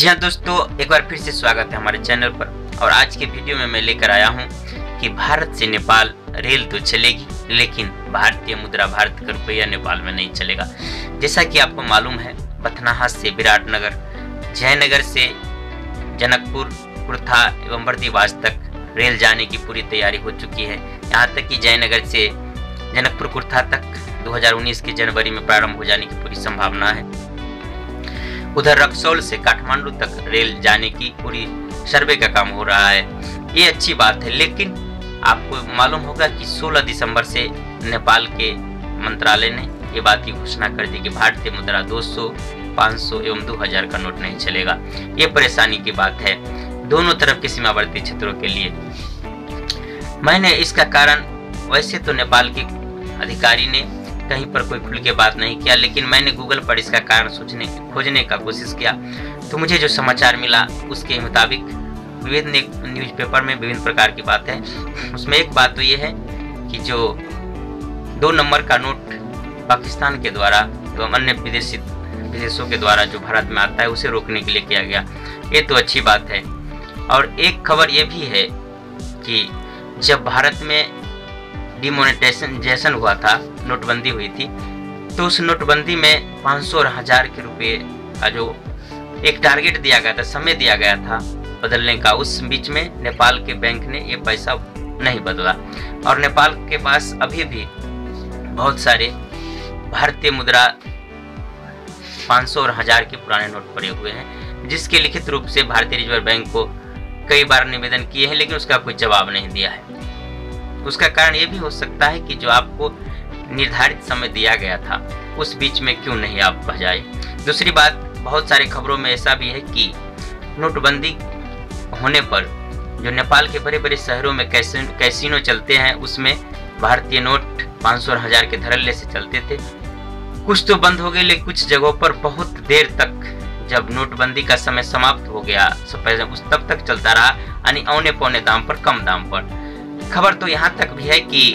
जी हाँ दोस्तों, एक बार फिर से स्वागत है हमारे चैनल पर। और आज के वीडियो में मैं लेकर आया हूँ कि भारत से नेपाल रेल तो चलेगी, लेकिन भारतीय मुद्रा भारत का रुपया नेपाल में नहीं चलेगा। जैसा कि आपको मालूम है, बथनाहा से विराटनगर, जयनगर से जनकपुर, कुर्था एवं बर्दीवास तक रेल जाने की पूरी तैयारी हो चुकी है। यहाँ तक कि जयनगर से जनकपुर कुर्था तक 2019 के जनवरी में प्रारंभ हो जाने की पूरी संभावना है। उधर रक्सौल से काठमांडू तक रेल जाने की पूरी सर्वे का काम हो रहा है। ये अच्छी बात है, लेकिन आपको मालूम होगा कि 16 दिसंबर से नेपाल के मंत्रालय ने ये बात की घोषणा कर दी कि भारतीय मुद्रा 200, 500 एवं 2000 का नोट नहीं चलेगा। ये परेशानी की बात है दोनों तरफ के सीमावर्ती क्षेत्रों के लिए। मैंने इसका कारण, वैसे तो नेपाल के अधिकारी ने कहीं पर कोई खुल के बात नहीं किया, लेकिन मैंने गूगल पर इसका कारण खोजने का कोशिश किया, तो मुझे जो समाचार मिला उसके मुताबिक विभिन्न न्यूज़पेपर में विभिन्न प्रकार की बात है। उसमें एक बात तो ये है कि जो 2 नंबर का नोट पाकिस्तान के द्वारा एवं अन्य विदेशों के द्वारा जो भारत में आता है उसे रोकने के लिए किया गया। ये तो अच्छी बात है। और एक खबर ये भी है कि जब भारत में डिमोनेटाइजेशन हुआ था, नोटबंदी हुई थी, तो उस नोटबंदी में 500 और 1000 के रुपये का जो एक टारगेट दिया गया था, समय दिया गया था बदलने का, उस बीच में नेपाल के बैंक ने ये पैसा नहीं बदला। और नेपाल के पास अभी भी बहुत सारे भारतीय मुद्रा 500 और 1000 के पुराने नोट पड़े हुए हैं, जिसके लिखित रूप से भारतीय रिजर्व बैंक को कई बार निवेदन किए हैं, लेकिन उसका कोई जवाब नहीं दिया है। उसका कारण ये भी हो सकता है कि जो आपको निर्धारित समय दिया गया था उस बीच में क्यों नहीं आप बजाए। दूसरी बात, बहुत सारे खबरों में ऐसा भी है कि नोटबंदी होने पर जो नेपाल के बड़े बड़े शहरों में कैसीनो चलते हैं, उसमें भारतीय नोट 500 और 1000 के धड़ल्ले से चलते थे। कुछ तो बंद हो गए, लेकिन कुछ जगहों पर बहुत देर तक, जब नोटबंदी का समय समाप्त हो गया उस तब तक चलता रहा, यानी औने पौने दाम पर, कम दाम पर। खबर तो यहाँ तक भी है कि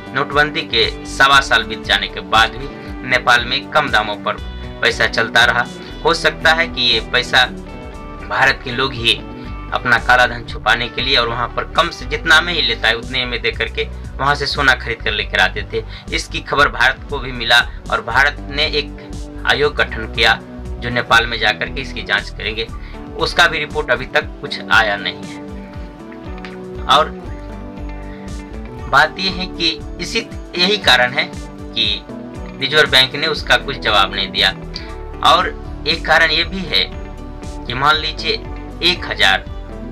नोटबंदी के 1.25 साल बीत जाने के बाद भी नेपाल में कम दामों पर पैसा चलता रहा। हो सकता है कि ये पैसा भारत के लोग ही अपना काला धन छुपाने के लिए, और वहाँ पर कम से जितना में ही लेता है उतने में दे करके वहाँ से सोना खरीद कर लेकर आते थे। इसकी खबर भारत को भी मिला और भारत ने एक आयोग गठन किया जो नेपाल में जाकर के इसकी जांच करेंगे। उसका भी रिपोर्ट अभी तक कुछ आया नहीं है। और बात यह है कि यही कारण है कि रिजर्व बैंक ने उसका कुछ जवाब नहीं दिया। और एक कारण ये भी है कि मान लीजिए 1000,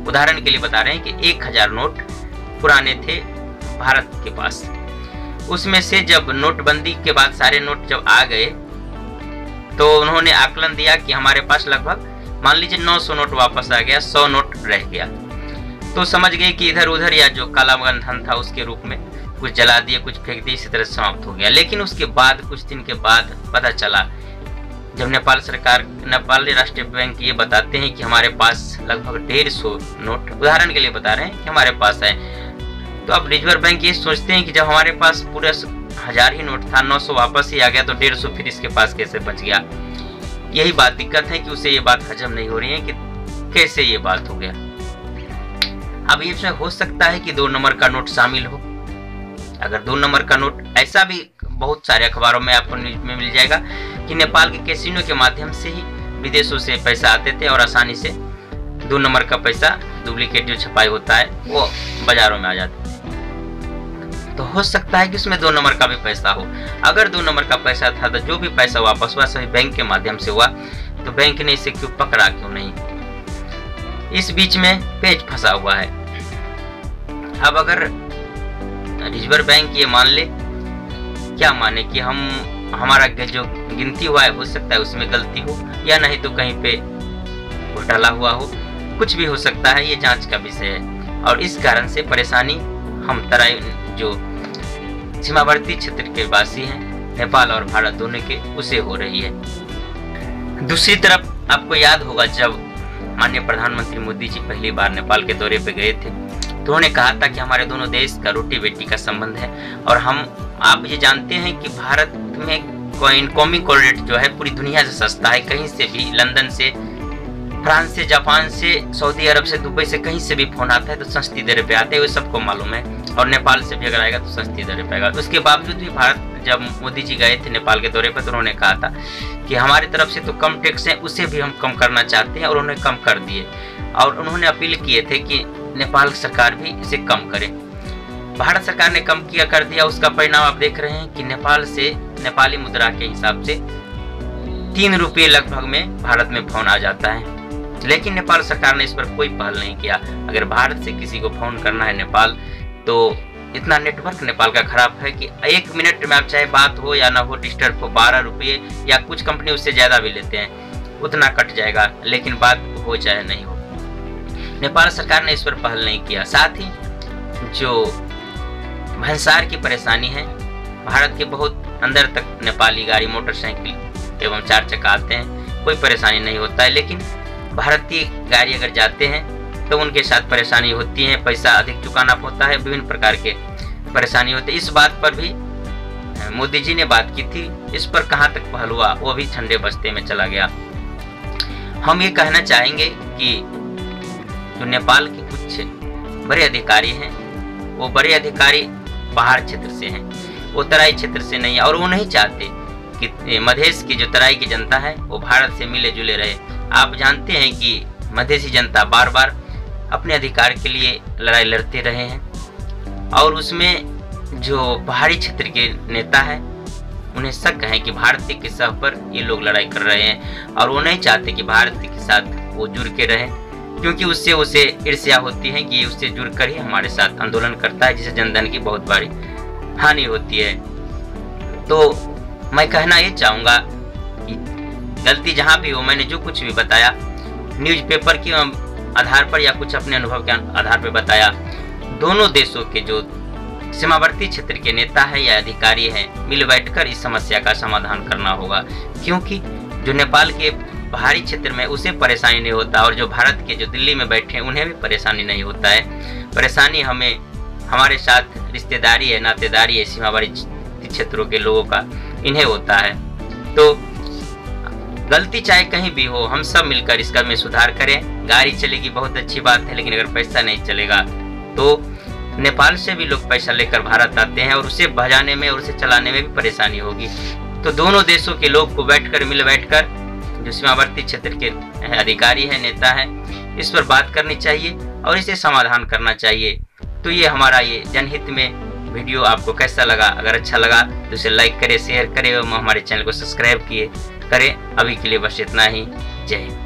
उदाहरण के लिए बता रहे हैं कि 1000 नोट पुराने थे भारत के पास। उसमें से जब नोटबंदी के बाद सारे नोट जब आ गए, तो उन्होंने आकलन दिया कि हमारे पास लगभग मान लीजिए 900 नोट वापस आ गया, 100 नोट रह गया। तो समझ गए कि इधर उधर या जो काला धन था उसके रूप में कुछ जला दिए, कुछ फेंक दिए, इसी तरह समाप्त हो गया। लेकिन उसके बाद कुछ दिन के बाद पता चला, जब नेपाली राष्ट्रीय बैंक ये बताते हैं कि हमारे पास लगभग 150 नोट, उदाहरण के लिए बता रहे हैं कि हमारे पास है, तो अब रिजर्व बैंक ये सोचते हैं कि जब हमारे पास पूरा 1000 ही नोट था, 900 वापस ही आ गया, तो 150 फिर इसके पास कैसे बच गया। यही बात दिक्कत है कि उसे ये बात हजम नहीं हो रही है कि कैसे ये बात हो गया। अब ये हो सकता है कि 2 नंबर का नोट शामिल हो। अगर 2 नंबर का नोट, ऐसा भी बहुत सारे अखबारों में आपको न्यूज में मिल जाएगा कि नेपाल के कैसीनो के माध्यम से ही विदेशों से पैसा आते थे और आसानी से 2 नंबर का पैसा, डुप्लीकेट जो छपाई होता है, वो बाजारों में आ जाते थे। तो हो सकता है कि उसमें 2 नंबर का भी पैसा हो। अगर 2 नंबर का पैसा था तो जो भी पैसा वापस हुआ सभी बैंक के माध्यम से हुआ, तो बैंक ने इसे क्यों पकड़ा, क्यों नहीं। इस बीच में पेच फंसा हुआ है। अब अगर रिजर्व बैंक ये मान ले, क्या माने कि हमारा जो गिनती हुआ है, हो सकता है उसमें गलती हो, या नहीं तो कहीं पे घोटाला हुआ हो, कुछ भी हो सकता है। ये जांच का विषय है। और इस कारण से परेशानी हम तराई जो सीमावर्ती क्षेत्र के वासी हैं, नेपाल और भारत दोनों के, उसे हो रही है। दूसरी तरफ आपको याद होगा, जब माननीय प्रधानमंत्री मोदी जी पहली बार नेपाल के दौरे पे गए थे, तो उन्होंने कहा था कि हमारे दोनों देश का रोटी बेटी का संबंध है। और आप ये जानते हैं कि भारत में कॉमी कॉर्डिनेट जो है पूरी दुनिया से सस्ता है, कहीं से भी, लंदन से फ्रांस से, जापान से, सऊदी अरब से, दुबई से, कहीं से भी फोन आता है तो सस्ती दरें पे आते हैं, वो सबको मालूम है। और नेपाल से भी अगर आएगा तो सस्ती दरें पे आएगा। उसके बावजूद भी भारत, जब मोदी जी गए थे नेपाल के दौरे पर, तो उन्होंने कहा था कि हमारी तरफ से तो कम टैक्स है, उसे भी हम कम करना चाहते हैं, और उन्होंने कम कर दिए। और उन्होंने अपील किए थे कि नेपाल सरकार भी इसे कम करे। भारत सरकार ने कम किया, कर दिया। उसका परिणाम आप देख रहे हैं कि नेपाल से, नेपाली मुद्रा के हिसाब से 3 रुपये लगभग में भारत में फोन आ जाता है। लेकिन नेपाल सरकार ने इस पर कोई पहल नहीं किया। अगर भारत से किसी को फोन करना है नेपाल, तो इतना नेटवर्क नेपाल का खराब है कि 1 मिनट में आप चाहे बात हो या ना हो, डिस्टर्ब हो, 12 रुपये, या कुछ कंपनी उससे ज़्यादा भी लेते हैं, उतना कट जाएगा, लेकिन बात हो चाहे नहीं हो। नेपाल सरकार ने इस पर पहल नहीं किया। साथ ही जो भंसार की परेशानी है, भारत के बहुत अंदर तक नेपाली गाड़ी, मोटरसाइकिल एवं 4 चक्का आते हैं, कोई परेशानी नहीं होता है। लेकिन भारतीय गाड़ी अगर जाते हैं तो उनके साथ परेशानी होती है, पैसा अधिक चुकाना होता है, विभिन्न प्रकार के परेशानी होते हैं। इस बात पर भी मोदी जी ने बात की थी। इस पर कहाँ तक पहल हुआ, वो भी ठंडे बस्ते में चला गया। हम ये कहना चाहेंगे कि जो नेपाल के कुछ बड़े अधिकारी हैं, वो बड़े अधिकारी बाहर क्षेत्र से हैं, वो तराई क्षेत्र से नहीं है, और वो नहीं चाहते कि मधेश की जो तराई की जनता है वो भारत से मिले जुले रहे। आप जानते हैं कि मधेसी जनता बार बार अपने अधिकार के लिए लड़ाई लड़ते रहे हैं, और उसमें जो पहाड़ी क्षेत्र के नेता हैं उन्हें शक है कि भारतीय के सह पर ये लोग लड़ाई कर रहे हैं, और वो नहीं चाहते कि भारत के साथ वो जुड़ के रहें, क्योंकि उससे उसे ईर्ष्या होती है कि उससे जुड़कर ही हमारे साथ आंदोलन करता है, जिससे जनधन की बहुत बड़ी हानि होती है। तो मैं कहना ये चाहूँगा कि गलती जहाँ भी हो, मैंने जो कुछ भी बताया न्यूज़पेपर के आधार पर या कुछ अपने अनुभव के आधार पर बताया, दोनों देशों के जो सीमावर्ती क्षेत्र के नेता है या अधिकारी हैं, मिल बैठकर इस समस्या का समाधान करना होगा। क्योंकि जो नेपाल के पहाड़ी क्षेत्र में उसे परेशानी नहीं होता, और जो भारत के जो दिल्ली में बैठे हैं उन्हें भी परेशानी नहीं होता है। परेशानी हमें, हमारे साथ रिश्तेदारी है, नातेदारी है सीमावर्ती क्षेत्रों के लोगों का, इन्हें होता है। तो गलती चाहे कहीं भी हो, हम सब मिलकर इसका में सुधार करें। गाड़ी चलेगी बहुत अच्छी बात है, लेकिन अगर पैसा नहीं चलेगा तो नेपाल से भी लोग पैसा लेकर भारत आते हैं, और उसे भजाने में और उसे चलाने में भी परेशानी होगी। तो दोनों देशों के लोग को मिल बैठकर जो सीमावर्ती क्षेत्र के अधिकारी हैं, नेता हैं, इस पर बात करनी चाहिए और इसे समाधान करना चाहिए। तो ये हमारा ये जनहित में वीडियो आपको कैसा लगा? अगर अच्छा लगा तो इसे लाइक करें, शेयर करें और हमारे चैनल को सब्सक्राइब करें। अभी के लिए बस इतना ही। जय हिंद।